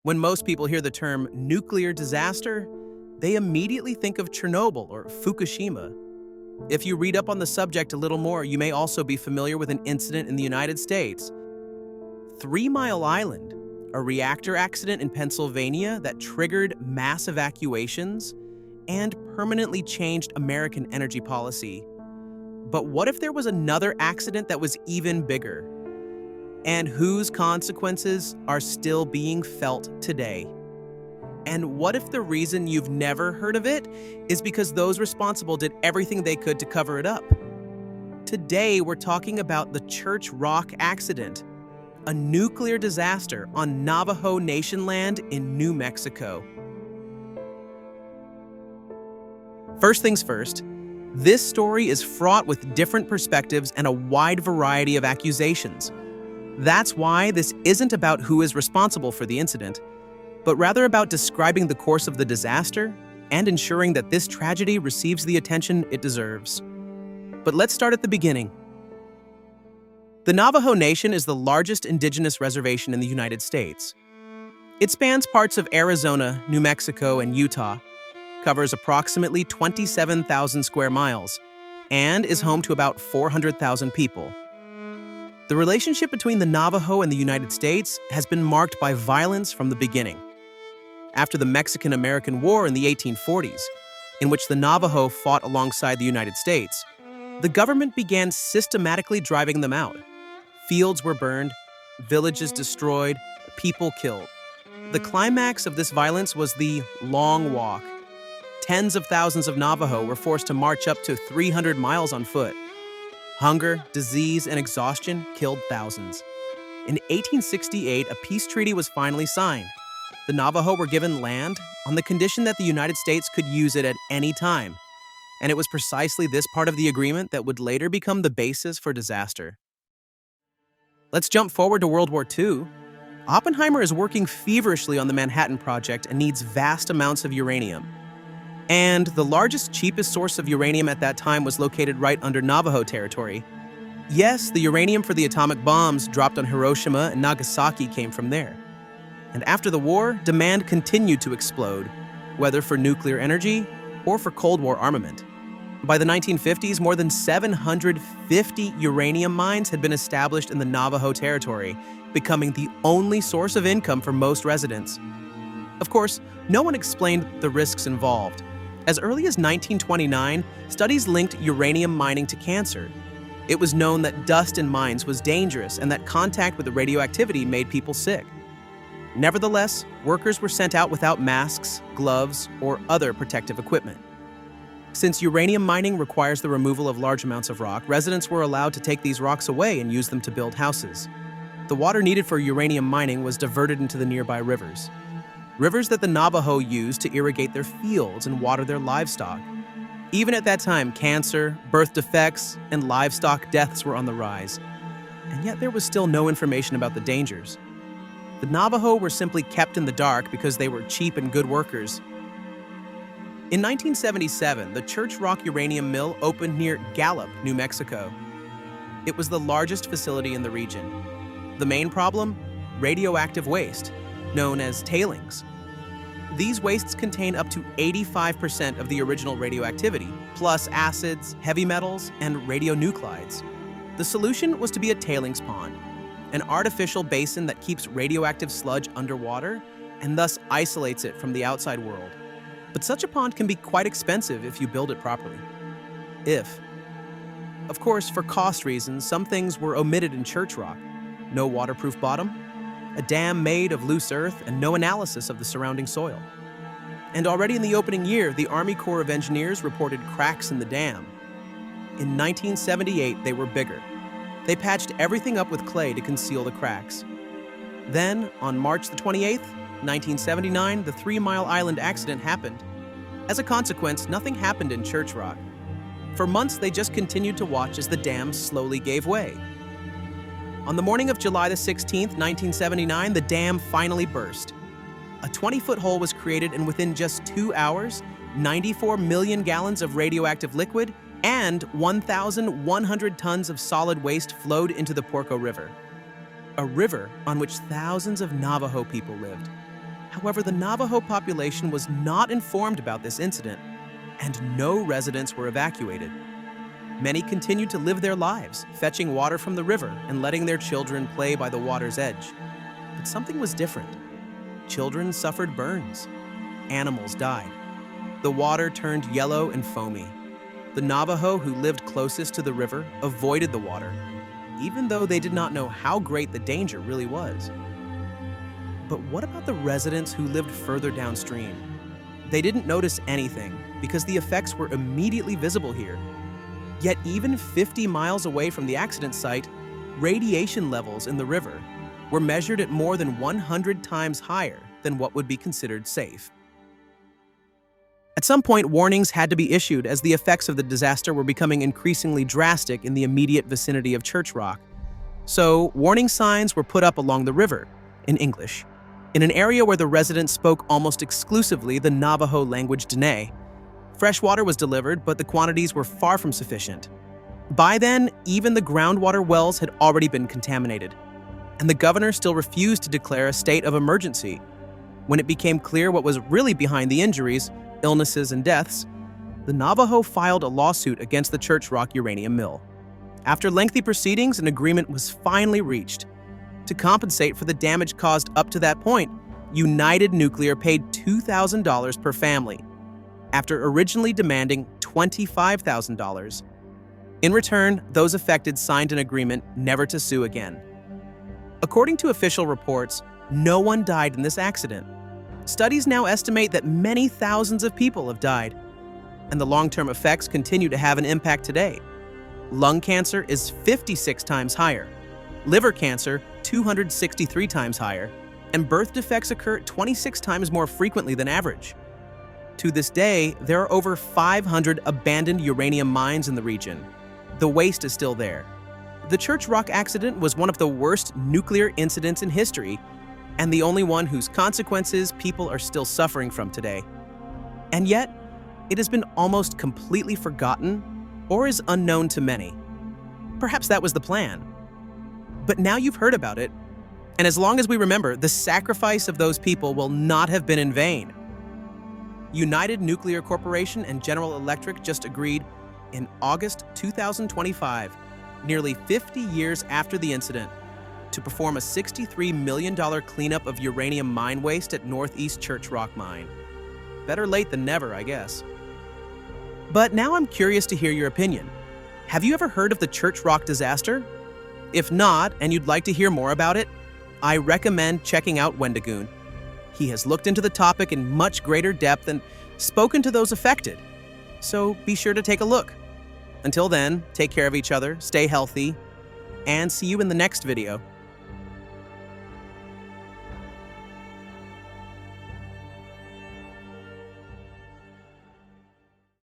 When most people hear the term nuclear disaster, they immediately think of Chernobyl or Fukushima. If you read up on the subject a little more, you may also be familiar with an incident in the United States. 3 Mile Island, a reactor accident in Pennsylvania that triggered mass evacuations and permanently changed American energy policy. But what if there was another accident that was even bigger, and whose consequences are still being felt today? And what if the reason you've never heard of it is because those responsible did everything they could to cover it up? Today, we're talking about the Curch rock accident, a nuclear disaster on Navajo Nation land in New Mexico. First things first, this story is fraught with different perspectives and a wide variety of accusations. That's why this isn't about who is responsible for the incident, but rather about describing the course of the disaster and ensuring that this tragedy receives the attention it deserves. But let's start at the beginning. The Navajo Nation is the largest indigenous reservation in the United States. It spans parts of Arizona, New Mexico, and Utah, covers approximately 27,000 square miles, and is home to about 400,000 people. The relationship between the Navajo and the United States has been marked by violence from the beginning. After the Mexican-American War in the 1840s, in which the Navajo fought alongside the United States, the government began systematically driving them out. Fields were burned, villages destroyed, people killed. The climax of this violence was the Long Walk. Tens of thousands of Navajo were forced to march up to 300 miles on foot. Hunger, disease, and exhaustion killed thousands. In 1868, a peace treaty was finally signed. The Navajo were given land on the condition that the United States could use it at any time. And it was precisely this part of the agreement that would later become the basis for disaster. Let's jump forward to World War II. Oppenheimer is working feverishly on the Manhattan Project and needs vast amounts of uranium. And the largest, cheapest source of uranium at that time was located right under Navajo territory. Yes, the uranium for the atomic bombs dropped on Hiroshima and Nagasaki came from there. And after the war, demand continued to explode, whether for nuclear energy or for Cold War armament. By the 1950s, more than 750 uranium mines had been established in the Navajo territory, becoming the only source of income for most residents. Of course, no one explained the risks involved. As early as 1929, studies linked uranium mining to cancer. It was known that dust in mines was dangerous and that contact with the radioactivity made people sick. Nevertheless, workers were sent out without masks, gloves, or other protective equipment. Since uranium mining requires the removal of large amounts of rock, residents were allowed to take these rocks away and use them to build houses. The water needed for uranium mining was diverted into the nearby rivers. Rivers that the Navajo used to irrigate their fields and water their livestock. Even at that time, cancer, birth defects, and livestock deaths were on the rise. And yet there was still no information about the dangers. The Navajo were simply kept in the dark because they were cheap and good workers. In 1977, the Curch Rock uranium mill opened near Gallup, New Mexico. It was the largest facility in the region. The main problem? Radioactive waste, known as tailings. These wastes contain up to 85% of the original radioactivity, plus acids, heavy metals, and radionuclides. The solution was to be a tailings pond, an artificial basin that keeps radioactive sludge underwater and thus isolates it from the outside world. But such a pond can be quite expensive if you build it properly. Of course, for cost reasons, some things were omitted in Curch Rock. No waterproof bottom, a dam made of loose earth, and no analysis of the surrounding soil. And already in the opening year, the Army Corps of Engineers reported cracks in the dam. In 1978, they were bigger. They patched everything up with clay to conceal the cracks. Then, on March the 28th, 1979, the 3 Mile Island accident happened. As a consequence, nothing happened in Curch Rock. For months, they just continued to watch as the dam slowly gave way. On the morning of July the 16th, 1979, the dam finally burst. A 20-foot hole was created, and within just 2 hours, 94 million gallons of radioactive liquid and 1,100 tons of solid waste flowed into the Porco River, a river on which thousands of Navajo people lived. However, the Navajo population was not informed about this incident, and no residents were evacuated. Many continued to live their lives, fetching water from the river and letting their children play by the water's edge. But something was different. Children suffered burns. Animals died. The water turned yellow and foamy. The Navajo who lived closest to the river avoided the water, even though they did not know how great the danger really was. But what about the residents who lived further downstream? They didn't notice anything because the effects were immediately visible here. Yet even 50 miles away from the accident site, radiation levels in the river were measured at more than 100 times higher than what would be considered safe. At some point, warnings had to be issued as the effects of the disaster were becoming increasingly drastic in the immediate vicinity of Church Rock. So, warning signs were put up along the river, in English, in an area where the residents spoke almost exclusively the Navajo language Dene. Fresh water was delivered, but the quantities were far from sufficient. By then, even the groundwater wells had already been contaminated, and the governor still refused to declare a state of emergency. When it became clear what was really behind the injuries, illnesses, and deaths, the Navajo filed a lawsuit against the Church Rock uranium mill. After lengthy proceedings, an agreement was finally reached. To compensate for the damage caused up to that point, United Nuclear paid $2,000 per family, after originally demanding $25,000. In return, those affected signed an agreement never to sue again. According to official reports, no one died in this accident. Studies now estimate that many thousands of people have died, and the long-term effects continue to have an impact today. Lung cancer is 56 times higher, liver cancer 263 times higher, and birth defects occur 26 times more frequently than average. To this day, there are over 500 abandoned uranium mines in the region. The waste is still there. The Church Rock accident was one of the worst nuclear incidents in history, and the only one whose consequences people are still suffering from today. And yet, it has been almost completely forgotten or is unknown to many. Perhaps that was the plan. But now you've heard about it, and as long as we remember, the sacrifice of those people will not have been in vain. United Nuclear Corporation and General Electric just agreed in August 2025, nearly 50 years after the incident, to perform a $63 million cleanup of uranium mine waste at Northeast Church Rock Mine. Better late than never, I guess. But now I'm curious to hear your opinion. Have you ever heard of the Church Rock disaster? If not, and you'd like to hear more about it, I recommend checking out Wendigoon. He has looked into the topic in much greater depth and spoken to those affected. So be sure to take a look. Until then, take care of each other, stay healthy, and see you in the next video.